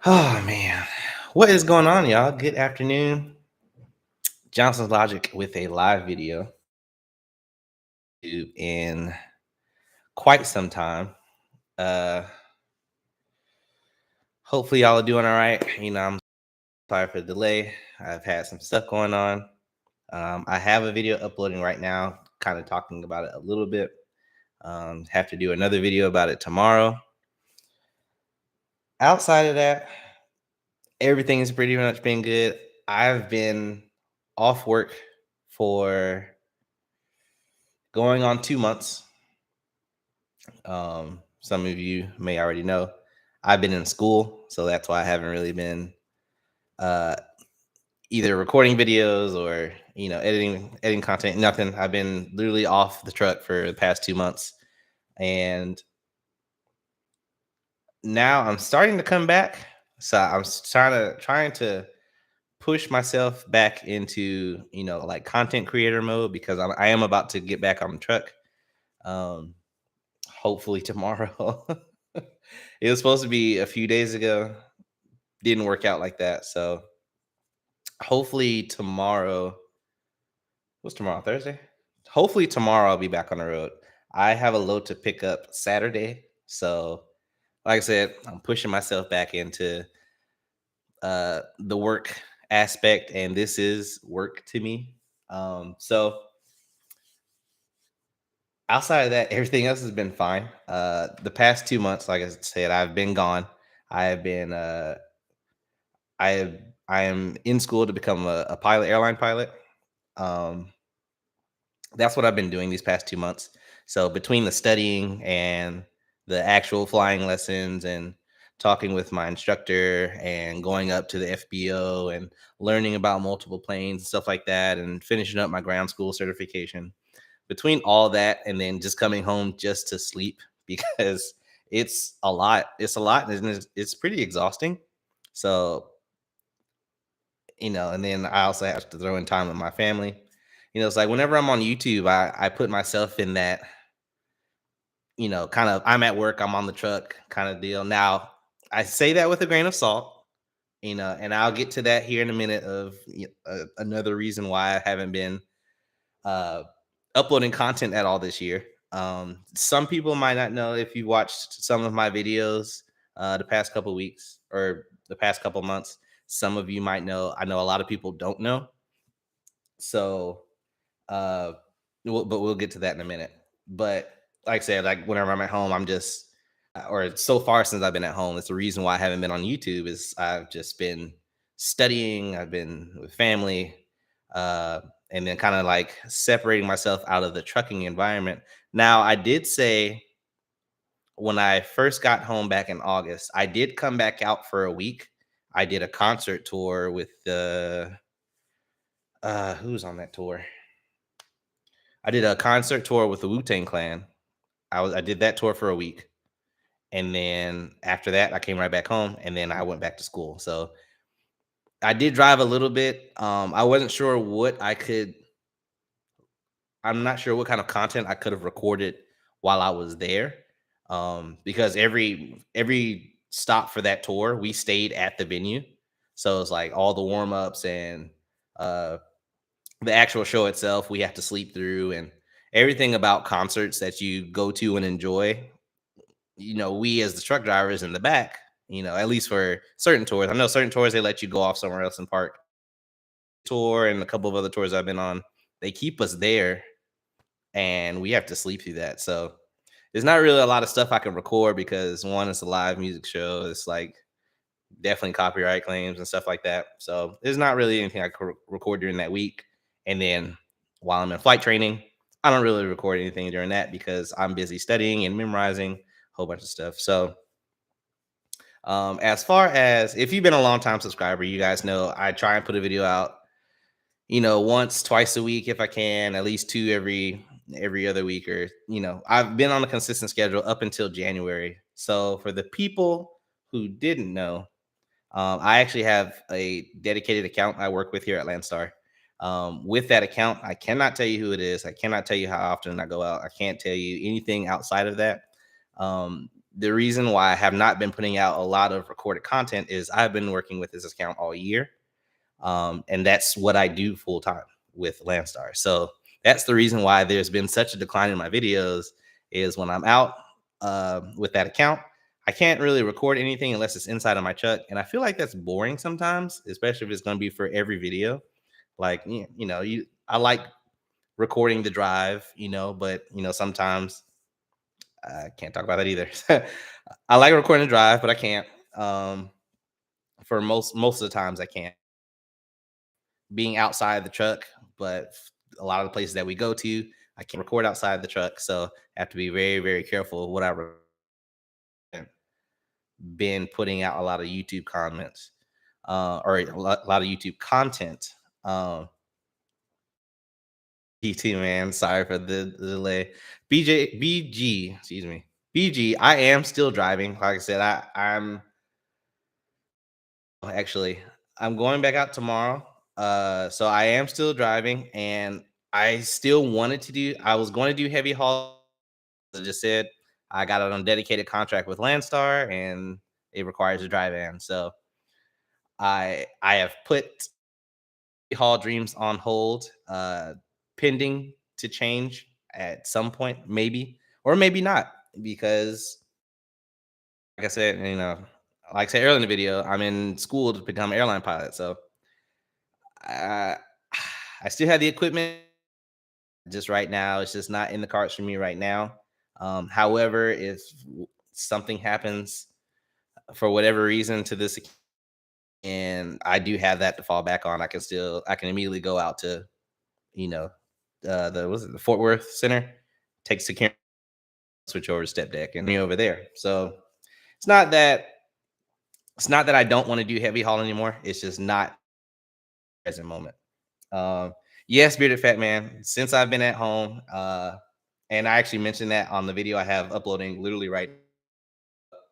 Oh man, what is going on, y'all? Good afternoon. Johnson's Logic with a live video in quite some time. Uh, Hopefully y'all are doing all right. I'm sorry for the delay. I've had some stuff going on. I have a video uploading right now, kind of talking about it a little bit. Have to do another video about it tomorrow. Outside of that, everything has pretty much been good. I've been off work for going on 2 months. Some of you may already know I've been in school, so that's why I haven't really been uh, either recording videos or editing content. Nothing. I've been literally off the truck for the past 2 months, and now I'm starting to come back. So I'm trying to push myself back into like content creator mode because I am about to get back on the truck. Um, Hopefully tomorrow. It was supposed to be a few days ago. Didn't work out like that. So hopefully tomorrow. What's tomorrow? Thursday? Hopefully tomorrow I'll be back on the road. I have a load to pick up Saturday. So like I said, I'm pushing myself back into the work aspect, and this is work to me. So outside of that, everything else has been fine. The past 2 months, like I said, I've been gone. I have been I am in school to become a pilot, airline pilot. Um, that's what I've been doing these past 2 months. So between the studying and the actual flying lessons and talking with my instructor and going up to the FBO and learning about multiple planes and stuff like that and finishing up my ground school certification. Between all that and then just coming home just to sleep because it's a lot. It's a lot and it's pretty exhausting. So and then I also have to throw in time with my family. It's like whenever I'm on YouTube, I put myself in that, kind of I'm at work, I'm on the truck kind of deal. Now, I say that with a grain of salt, and I'll get to that here in a minute of another reason why I haven't been uh, uploading content at all this year. Some people might not know if you watched some of my videos the past couple weeks or the past couple months. Some of you might know. I know a lot of people don't know. So, uh, but we'll get to that in a minute. But like I said, like whenever I'm at home, I'm just, or so far since I've been at home, it's the reason why I haven't been on YouTube is I've just been studying. I've been with family, uh, and then kind of like separating myself out of the trucking environment. Now, I did say when I first got home back in August, I did come back out for a week. I did a concert tour with the who's on that tour? I did a concert tour with the Wu-Tang Clan. I did that tour for a week, and then after that, I came right back home, and then I went back to school. So I did drive a little bit. I wasn't sure what I could. I'm not sure what kind of content I could have recorded while I was there, because every stop for that tour, we stayed at the venue. So it's like all the warm ups and uh, the actual show itself we have to sleep through, and everything about concerts that you go to and enjoy, we as the truck drivers in the back, at least for certain tours. I know certain tours they let you go off somewhere else and park. Tour and a couple of other tours I've been on, they keep us there and we have to sleep through that. So there's not really a lot of stuff I can record because one, it's a live music show. It's like definitely copyright claims and stuff like that. So there's not really anything I could record during that week. And then while I'm in flight training, I don't really record anything during that because I'm busy studying and memorizing a whole bunch of stuff. So as far as if you've been a long time subscriber, you guys know I try and put a video out, once, twice a week if I can, at least two every other week, or I've been on a consistent schedule up until January. So for the people who didn't know, I actually have a dedicated account I work with here at Landstar. With that account, I cannot tell you who it is. I cannot tell you how often I go out. I can't tell you anything outside of that. the reason why I have not been putting out a lot of recorded content is I've been working with this account all year. And that's what I do full time with Landstar. So that's the reason why there's been such a decline in my videos is when I'm out with that account, I can't really record anything unless it's inside of my truck. And I feel like that's boring sometimes, especially if it's going to be for every video. Like, I like recording the drive, but sometimes I can't talk about that either. I like recording the drive, but I can't. For most of the times I can't. Being outside the truck, but a lot of the places that we go to, I can't record outside the truck. So I have to be very, very careful of what I been putting out a lot of YouTube comments, or a lot of YouTube content. PT man, sorry for the delay. Excuse me. BG, I am still driving. Like I said, actually, I'm going back out tomorrow. So I am still driving, and I still wanted to do. I was going to do heavy haul. As I just said, I got it on dedicated contract with Landstar, and it requires a drive in. So I have put haul dreams on hold, pending to change at some point, maybe or maybe not, because like I said, like I said earlier in the video, I'm in school to become an airline pilot. So I I still have the equipment. Just right now, it's just not in the cards for me right now. However, if something happens for whatever reason to this, and I do have that to fall back on, I can immediately go out to you know the Fort Worth Center, take security, switch over to step deck, and me over there. So it's not that it's not that I don't want to do heavy haul anymore. It's just not present moment. Yes, bearded fat man. Since I've been at home, and I actually mentioned that on the video I have uploading literally right.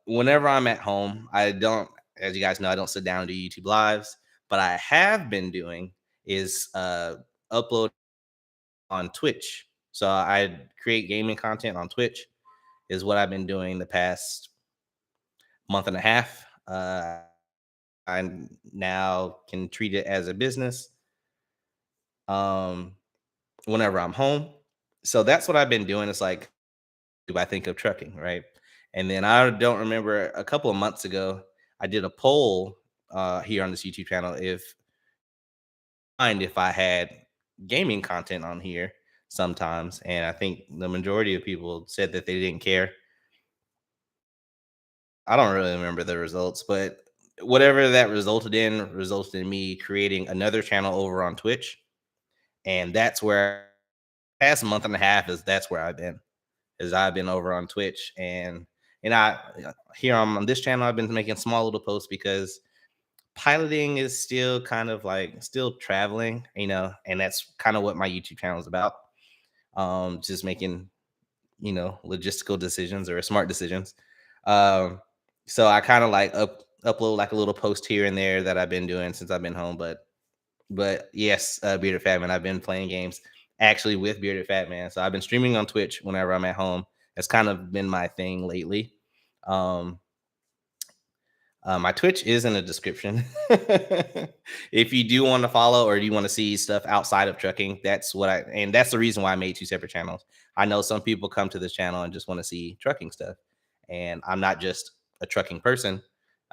Whenever I'm at home, I don't, as you guys know, I don't sit down and do YouTube lives. But I have been doing is upload on Twitch. So I create gaming content on Twitch is what I've been doing the past month and a half. I now can treat it as a business. Whenever I'm home. So that's what I've been doing. It's like, do I think of trucking, right? And then I don't remember a couple of months ago, I did a poll here on this YouTube channel if I had gaming content on here sometimes, and I think the majority of people said that they didn't care. I don't really remember the results, but whatever that resulted in me creating another channel over on Twitch, and that's where past month and a half is that's where I've been. Is I've been over on Twitch, and I here on this channel I've been making small little posts because piloting is still kind of like still traveling, and that's kind of what my YouTube channel is about. Just making logistical decisions or smart decisions. Um, so I kind of like upload like a little post here and there that I've been doing since I've been home, but yes, Bearded Fat Man, I've been playing games actually with Bearded Fat Man. So I've been streaming on Twitch whenever I'm at home. That's kind of been my thing lately. Um, my Twitch is in the description. If you do want to follow or you want to see stuff outside of trucking, and that's the reason why I made two separate channels. I know some people come to this channel and just want to see trucking stuff, and I'm not just a trucking person.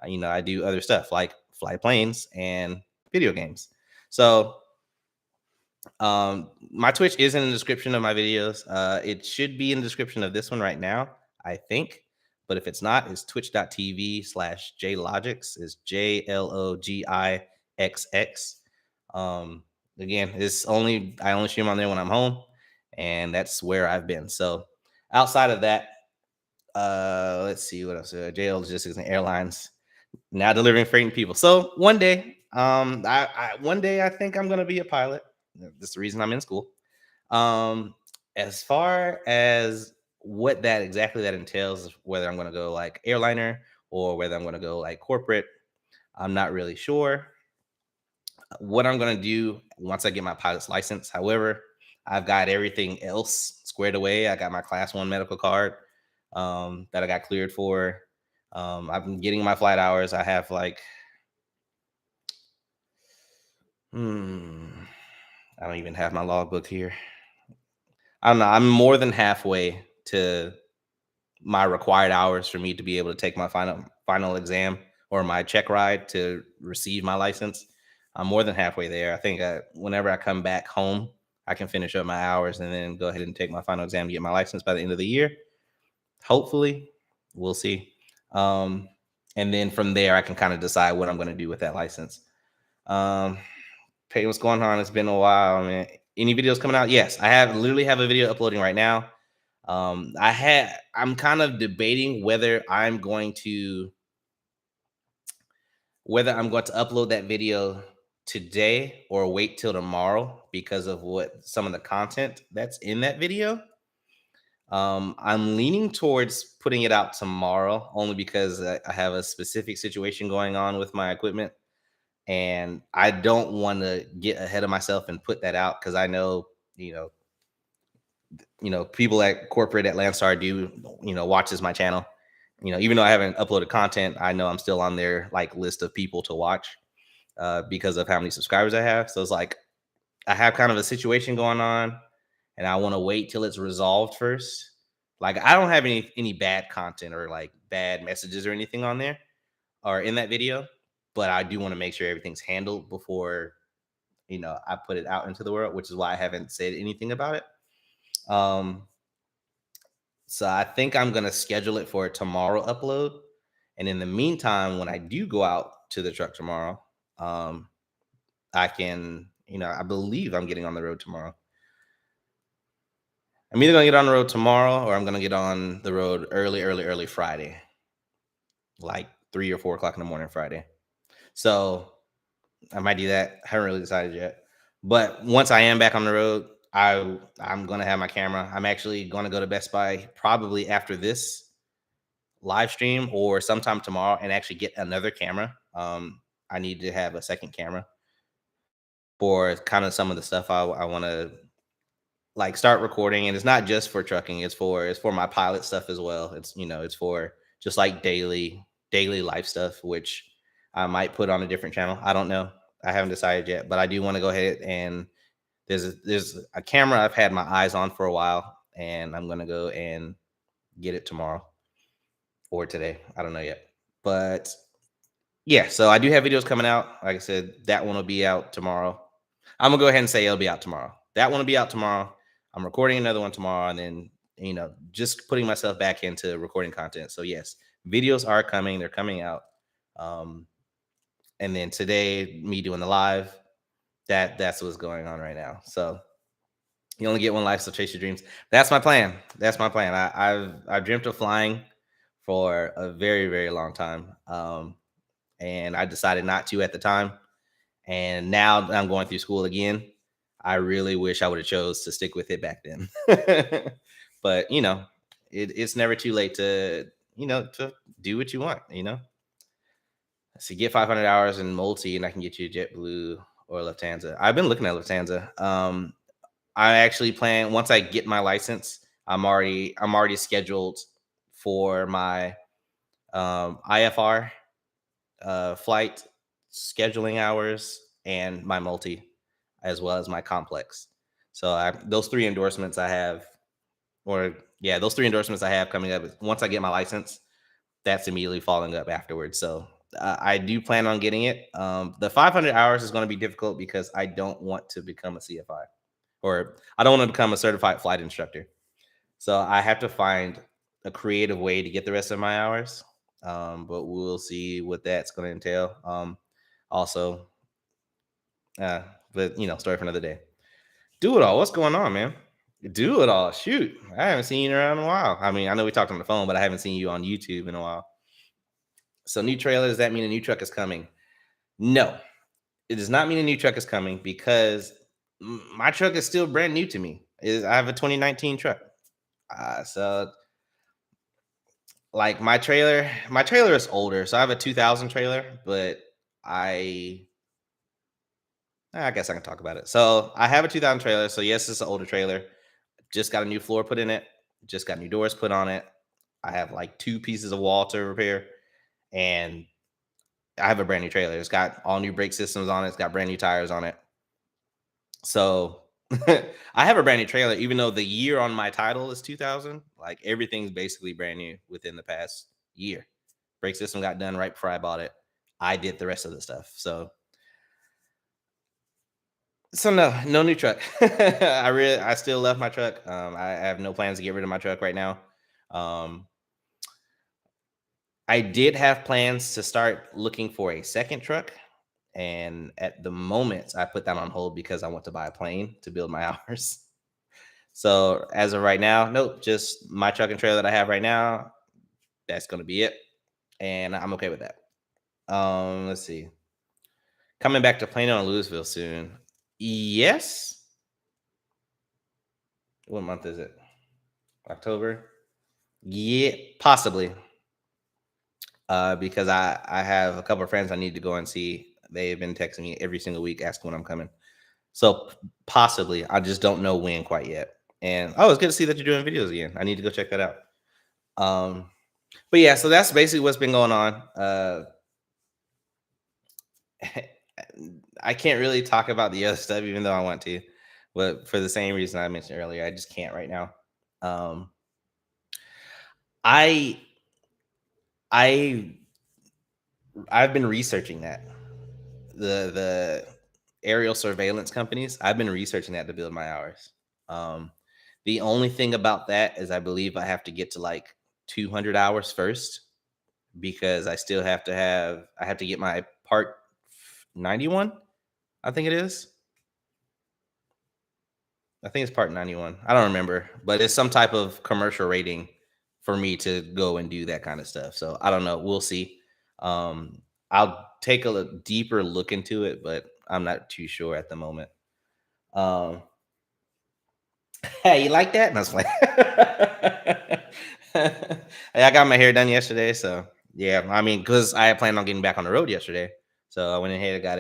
I do other stuff like fly planes and video games. So my Twitch is in the description of my videos. It should be in the description of this one right now, I think. But if it's not, it's twitch.tv/JLogixX. Is JLogixX. Again, I only stream on there when I'm home, and that's where I've been. So outside of that, let's see what else. JLogixX and airlines now delivering freight and people. So one day, one day I think I'm gonna be a pilot. That's the reason I'm in school. As far as what that exactly that entails, whether I'm gonna go like airliner or whether I'm gonna go like corporate, I'm not really sure what I'm gonna do once I get my pilot's license. However, I've got everything else squared away. I got my class 1 medical card. that I got cleared for. I've been getting my flight hours. I have like, hmm, I don't even have my logbook here. I don't know. I'm more than halfway to my required hours for me to be able to take my final exam or my check ride to receive my license. I'm more than halfway there. I think whenever I come back home, I can finish up my hours and then go ahead and take my final exam to get my license by the end of the year. Hopefully, we'll see. Um, and then from there, I can kind of decide what I'm going to do with that license. Um, Hey, what's going on? It's been a while, man. Any videos coming out? Yes, I have literally have a video uploading right now. I'm kind of debating whether I'm going to upload that video today or wait till tomorrow because of what some of the content that's in that video. I'm leaning towards putting it out tomorrow only because I have a specific situation going on with my equipment, and I don't want to get ahead of myself and put that out because I know, you know, people at corporate at Landstar do, watches my channel. Even though I haven't uploaded content, I know I'm still on their like list of people to watch because of how many subscribers I have. So it's like I have kind of a situation going on, and I want to wait till it's resolved first. Like I don't have any bad content or like bad messages or anything on there or in that video, but I do want to make sure everything's handled before I put it out into the world, which is why I haven't said anything about it. Um, so I think I'm gonna schedule it for a tomorrow upload, and in the meantime, when I do go out to the truck tomorrow, um, I can, I believe I'm getting on the road tomorrow. I'm either gonna get on the road tomorrow or I'm gonna get on the road early Friday, like 3 or 4 o'clock in the morning Friday. So I might do that. I haven't really decided yet. But once I am back on the road, I'm gonna have my camera. I'm actually gonna go to Best Buy probably after this live stream or sometime tomorrow and actually get another camera. I need to have a second camera for kind of some of the stuff I want to like start recording, and it's not just for trucking. It's for my pilot stuff as well. It's for just like daily life stuff, which I might put on a different channel. I don't know. I haven't decided yet, but I do want to go ahead and there's a camera I've had my eyes on for a while, and I'm gonna go and get it tomorrow or today. I don't know yet, but yeah. So I do have videos coming out. Like I said, that one will be out tomorrow. I'm gonna go ahead and say it'll be out tomorrow. That one will be out tomorrow. I'm recording another one tomorrow, and then just putting myself back into recording content. So yes, videos are coming. They're coming out. Um, and then today, me doing the live. That's what's going on right now. So you only get one life, so chase your dreams. That's my plan. That's my plan. I've dreamt of flying for a very very long time, and I decided not to at the time. And now that I'm going through school again, I really wish I would have chose to stick with it back then. But it's never too late to do what you want. So get 500 hours in multi, and I can get you JetBlue or Lufthansa. I've been looking at Lufthansa. I actually plan once I get my license. I'm already scheduled for my IFR flight scheduling hours and my multi, as well as my complex. So those three endorsements I have, or yeah, those three endorsements I have coming up. Once I get my license, that's immediately following up afterwards. So I do plan on getting it. The 500 hours is going to be difficult because I don't want to become a CFI, or I don't want to become a certified flight instructor. So I have to find a creative way to get the rest of my hours. But we'll see what that's going to entail. Also, uh, but story for another day. Do it all. What's going on, man? Do it all. Shoot, I haven't seen you around in a while. I mean, I know we talked on the phone, but I haven't seen you on YouTube in a while. So, new trailer, does that mean a new truck is coming? No, it does not mean a new truck is coming because my truck is still brand new to me. I have a 2019 truck. So like my trailer is older. So I have a 2000 trailer, but I I guess I can talk about it. So I have a 2000 trailer. So yes, it's an older trailer. Just got a new floor put in it. Just got new doors put on it. I have like two pieces of wall to repair, and I have a brand new trailer. It's got all new brake systems on it. It's got brand new tires on it. So I have a brand new trailer, even though the year on my title is 2000. Like everything's basically brand new within the past year. Brake system got done right before I bought it. I did the rest of the stuff. So no, no new truck. I still love my truck. I have no plans to get rid of my truck right now. Um, I did have plans to start looking for a second truck, and at the moment, I put that on hold because I want to buy a plane to build my hours. So as of right now, nope, just my truck and trailer that I have right now. That's going to be it, and I'm okay with that. Let's see. Coming back to Plano and Louisville soon. Yes. What month is it? October. Yeah, possibly. Because I have a couple of friends I need to go and see. They've been texting me every single week asking when I'm coming. So possibly, I just don't know when quite yet. And oh, it's good to see that you're doing videos again. I need to go check that out. Um, but yeah, so that's basically what's been going on. I can't really talk about the other stuff, even though I want to, but for the same reason I mentioned earlier, I just can't right now. Um, I I I've been researching that the aerial surveillance companies. I've been researching that to build my hours. Um, the only thing about that is I believe I have to get to like 200 hours first because I have to get my part 91. I think it is. I think it's part 91. I don't remember, but it's some type of commercial rating for me to go and do that kind of stuff. So I don't know. We'll see. I'll take a deeper look into it, but I'm not too sure at the moment. Um, hey, you like that? That's like, hey, I got my hair done yesterday, so yeah. I mean, because I had planned on getting back on the road yesterday, so I went ahead and got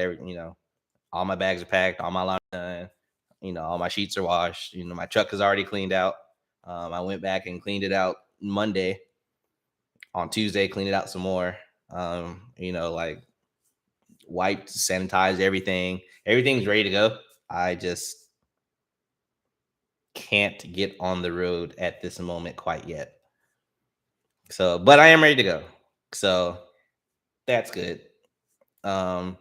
all my bags are packed, all my laundry done, all my sheets are washed, my truck is already cleaned out. I went back and cleaned it out Monday. On Tuesday, cleaned it out some more. Like wiped, sanitized everything. Everything's ready to go. I just can't get on the road at this moment quite yet. So, but I am ready to go. So that's good. Um,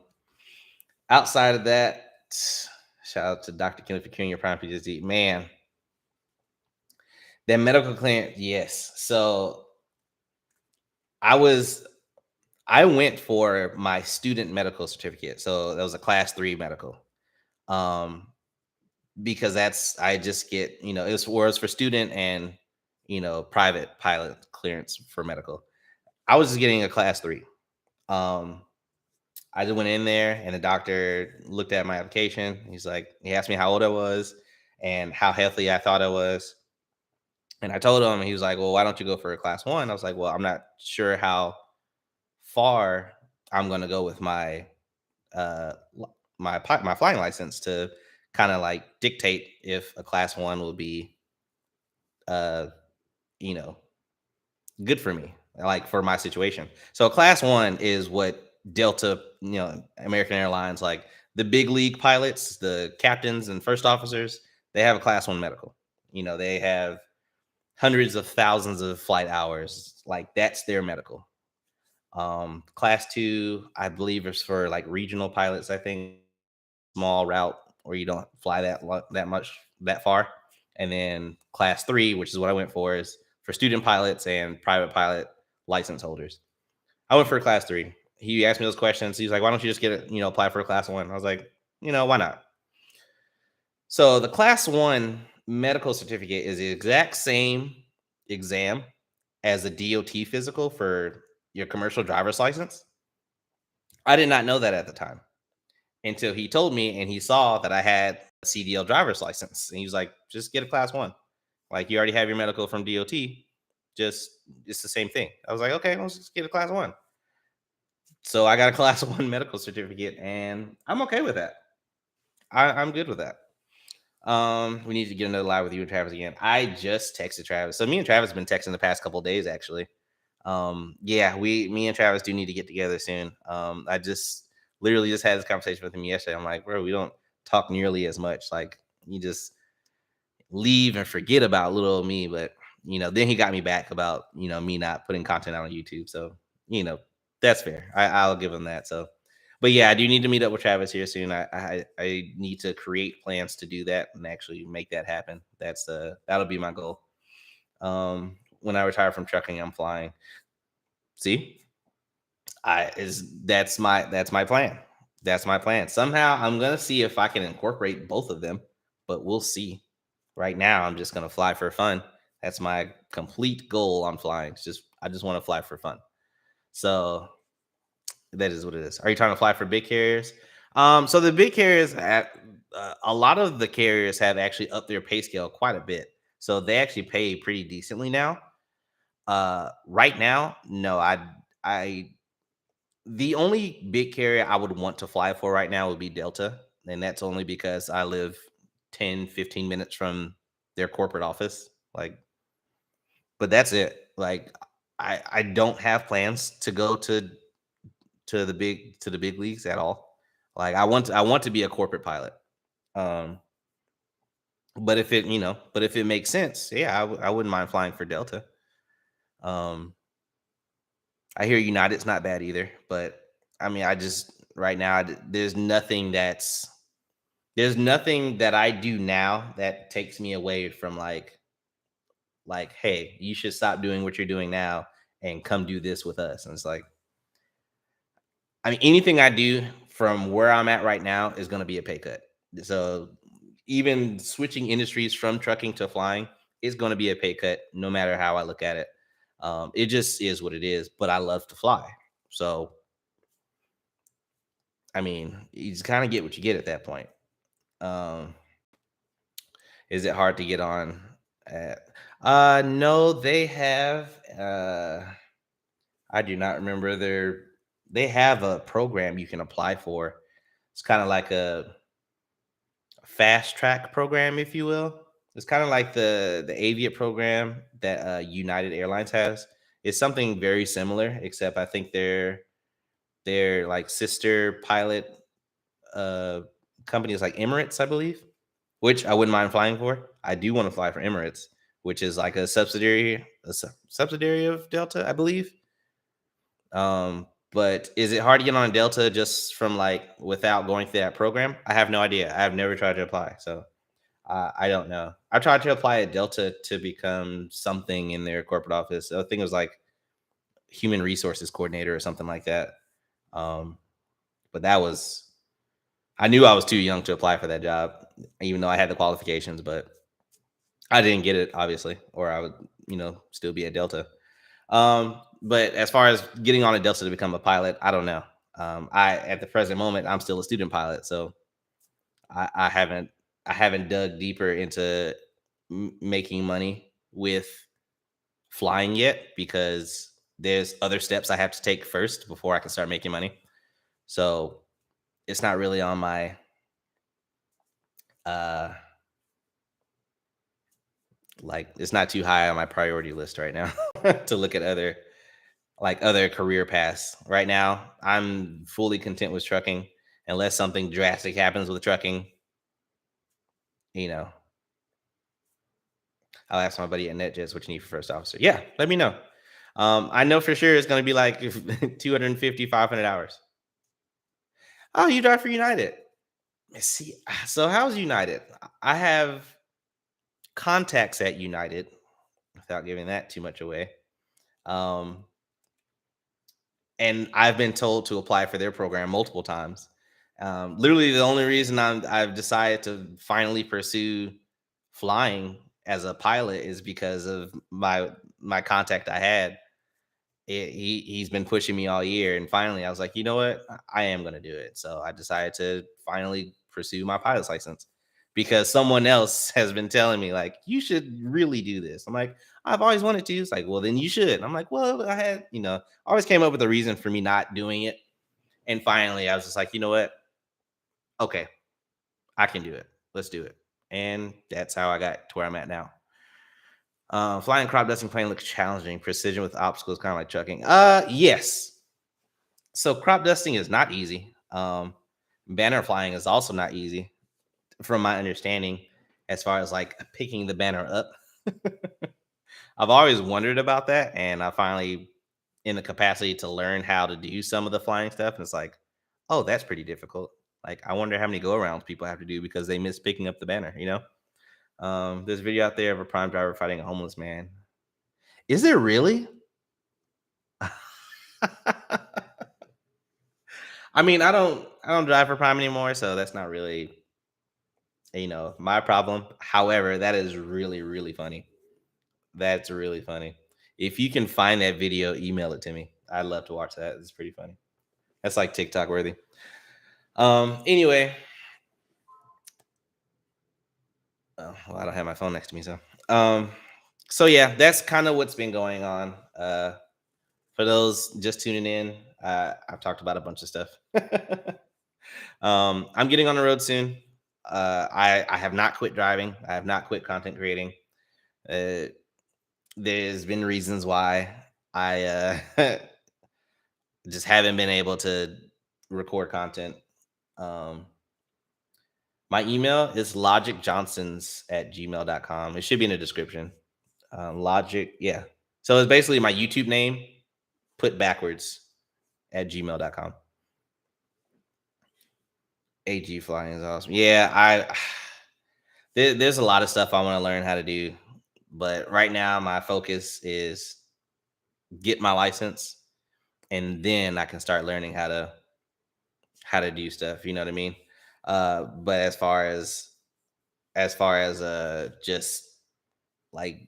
outside of that, shout out to Dr. Kenneth for curing your prime PTSD. Man, that medical clearance, yes. So I was I went for my student medical certificate. So that was a class 3 medical. Um, because I just get, it was for student and private pilot clearance for medical. I was just getting a class 3. Um, I just went in there and the doctor looked at my application. He asked me how old I was and how healthy I thought I was. And I told him, and he was like, well, why don't you go for a class 1? I was like, well, I'm not sure how far I'm going to go with my flying license to kind of like dictate if a class 1 will be uh you know good for me, like for my situation. So class 1 is what Delta, American Airlines, like the big league pilots, the captains and first officers, they have a class 1 medical. They have hundreds of thousands of flight hours, like that's their medical. Class 2, I believe, is for like regional pilots. I think small route where you don't fly that far. And then class 3, which is what I went for, is for student pilots and private pilot license holders. I went for class 3. He asked me those questions. He's like, why don't you just apply for a class 1? I was like, why not? So the class 1 medical certificate is the exact same exam as a DOT physical for your commercial driver's license. I did not know that at the time until he told me, and he saw that I had a CDL driver's license. And he was like, just get a class 1. Like, you already have your medical from DOT. Just, it's the same thing. I was like, okay, let's just get a class 1. So I got a class 1 medical certificate, and I'm okay with that. I'm good with that. We need to get another live with you and Travis again. I just texted Travis. So me and Travis have been texting the past couple of days actually. Yeah, me and Travis do need to get together soon. I just literally just had this conversation with him yesterday. I'm like, bro, we don't talk nearly as much. Like, you just leave and forget about little old me. But then he got me back about me not putting content out on YouTube. So you know, that's fair. I'll give him that. So, but yeah, I do need to meet up with Travis here soon. I need to create plans to do that and actually make that happen. That'll be my goal. When I retire from trucking, I'm flying. See, I is that's my plan. That's my plan. Somehow I'm gonna see if I can incorporate both of them, but we'll see. Right now, I'm just gonna fly for fun. That's my complete goal on flying. I just want to fly for fun. So that is what it is. Are you trying to fly for big carriers? So the big carriers, a lot of the carriers have actually upped their pay scale quite a bit. So they actually pay pretty decently now. Right now, no, I the only big carrier I would want to fly for right now would be Delta. And that's only because I live 10, 15 minutes from their corporate office. Like, but that's it. Like, I don't have plans to go to the big leagues at all. Like, I want to be a corporate pilot. Um, but if it makes sense, yeah, I wouldn't mind flying for Delta. Um, I hear United's not bad either, but I mean, I just right now there's nothing that I do now that takes me away from hey, you should stop doing what you're doing now and come do this with us. And it's like, I mean, anything I do from where I'm at right now is going to be a pay cut. So even switching industries from trucking to flying is going to be a pay cut, no matter how I look at it. It just is what it is. But I love to fly, so I mean, you just kind of get what you get at that point. Um, is it hard to get on? At, no, they have. I do not remember They have a program you can apply for. It's kind of like a fast track program, if you will. It's kind of like the Aviate program that United Airlines has. It's something very similar, except I think they're like sister pilot uh companies like Emirates, I believe, which I wouldn't mind flying for. I do want to fly for Emirates, which is like a subsidiary of Delta, I believe. But is it hard to get on Delta just from like without going through that program? I have no idea. I have never tried to apply, so I don't know. I tried to apply at Delta to become something in their corporate office. I think it was like human resources coordinator or something like that. Um, but that was I knew I was too young to apply for that job, even though I had the qualifications, but I didn't get it, obviously, or I would, still be at Delta. But as far as getting on a Delta to become a pilot, I don't know. At the present moment, I'm still a student pilot, so I haven't dug deeper into making money with flying yet because there's other steps I have to take first before I can start making money. So it's not really on my uh it's not too high on my priority list right now to look at other career paths. Right now, I'm fully content with trucking unless something drastic happens with trucking, you know. I'll ask my buddy at NetJets what you need for first officer. Yeah, let me know. I know for sure it's going to be like 250, 500 hours. Oh, you drive for United. Let's see. So how's United? I have contacts at United without giving that too much away. Um, and I've been told to apply for their program multiple times. Literally, the only reason I've decided to finally pursue flying as a pilot is because of my contact I had. He's been pushing me all year, and finally, I was like, you know what, I am going to do it. So I decided to finally pursue my pilot's license because someone else has been telling me like you should really do this. I'm like, I've always wanted to. It's like, well, then you should. I'm like, well, I always came up with a reason for me not doing it, and finally, I was just like, you know what, okay, I can do it. Let's do it. and that's how I got to where I'm at now. Flying crop dusting plane looks challenging. Precision with obstacles, kind of like trucking. Yes. So crop dusting is not easy. Banner flying is also not easy, from my understanding, as far as like picking the banner up. I've always wondered about that, and I finally in the capacity to learn how to do some of the flying stuff, and it's like, oh, that's pretty difficult. Like, I wonder how many go arounds people have to do because they miss picking up the banner. There's a video out there of a prime driver fighting a homeless man. Is there really? I mean, I don't drive for Prime anymore, so that's not really, my problem. However, that is really, really funny. That's really funny. If you can find that video, email it to me. I'd love to watch that. It's pretty funny. That's like TikTok worthy. Anyway, well, I don't have my phone next to me, um, so yeah, that's kind of what's been going on. For those just tuning in, I've talked about a bunch of stuff. I'm getting on the road soon. I have not quit driving. I have not quit content creating. Uh, there's been reasons why I just haven't been able to record content. Um, my email is logicjohnsons@gmail.com. It should be in the description. Logic, yeah. So it's basically my YouTube name put backwards at gmail.com. AG flying is awesome. Yeah, there's a lot of stuff I want to learn how to do, but right now my focus is get my license, and then I can start learning how to do stuff. You know what I mean? But as far as just like,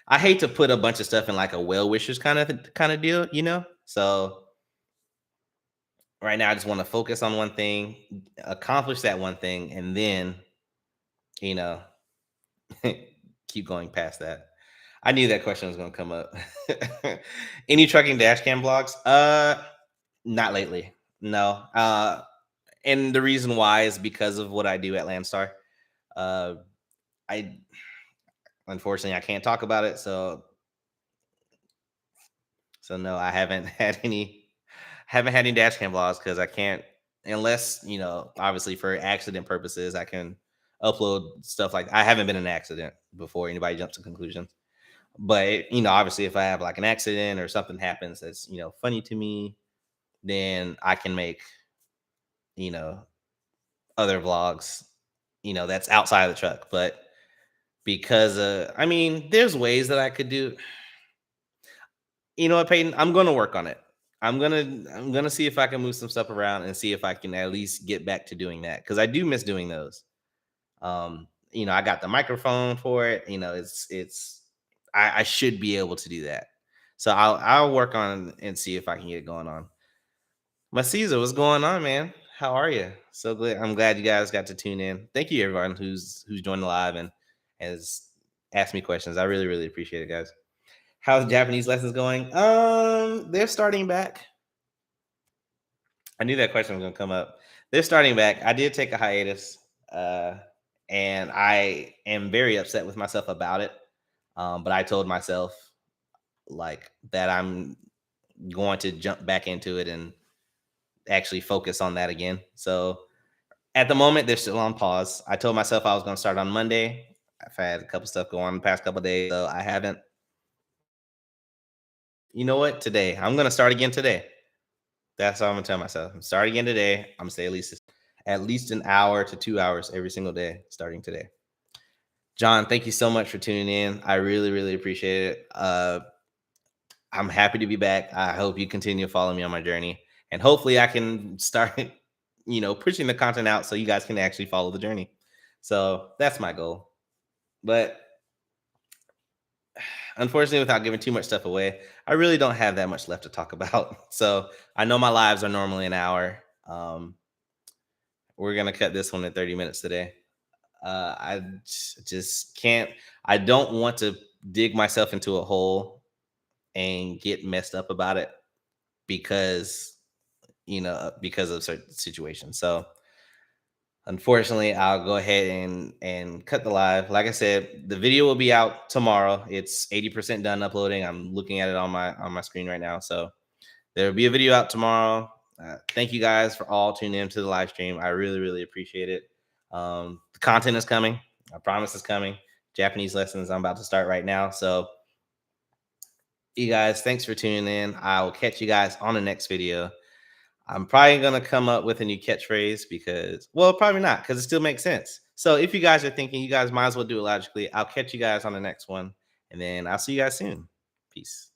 I hate to put a bunch of stuff in like a well wishers kind of deal. So right now I just want to focus on one thing, accomplish that one thing, and then you know keep going past that. I knew that question was going to come up. Any trucking dash cam blogs? Not lately. No. And the reason why is because of what I do at Landstar. Uh, I Unfortunately I can't talk about it, so no, I haven't had any dash cam blogs because I can't, unless obviously for accident purposes I can upload stuff. Like, I haven't been in an accident before anybody jumps to conclusions. But obviously, if I have like an accident or something happens that's funny to me, then I can make you know other vlogs. That's outside of the truck. But because I mean, there's ways that I could do. You know what, Peyton? I'm gonna work on it. I'm gonna see if I can move some stuff around and see if I can at least get back to doing that, because I do miss doing those. I got the microphone for it. I should be able to do that. So I'll work on and see if I can get it going on. My Caesar, what's going on, man? How are you? So glad. I'm glad you guys got to tune in. Thank you, everyone who's joined the live and has asked me questions. I really, really appreciate it, guys. How's Japanese lessons going? They're starting back. I knew that question was gonna come up. They're starting back. I did take a hiatus, and I am very upset with myself about it. But I told myself like that I'm going to jump back into it and actually focus on that again. So at the moment, they're still on pause. I told myself I was going to start on Monday. I've had a couple stuff go on the past couple days, so I haven't. You know what? Today, I'm going to start again today. That's all I'm going to tell myself. I'm starting again today. I'm going to stay at least an hour to 2 hours every single day starting today. John, thank you so much for tuning in. I really, really appreciate it. I'm happy to be back. I hope you continue to follow me on my journey, and hopefully I can start, pushing the content out so you guys can actually follow the journey. So that's my goal. But unfortunately, without giving too much stuff away, I really don't have that much left to talk about. So I know my lives are normally an hour. We're gonna cut this one to 30 minutes today. Just can't. I don't want to dig myself into a hole and get messed up about it because because of certain situations. So Unfortunately, I'll go ahead and cut the live. Like I said, the video will be out tomorrow. It's 80% done uploading. I'm looking at it on my screen right now. So there will be a video out tomorrow. Thank you guys for all tuning in to the live stream. I really, really appreciate it. The content is coming. I promise it's coming. Japanese lessons I'm about to start right now. So you guys, thanks for tuning in. I will catch you guys on the next video. I'm probably gonna come up with a new catchphrase because, well, probably not, because it still makes sense. So if you guys are thinking, you guys might as well do it logically. I'll catch you guys on the next one, and then I'll see you guys soon. Peace.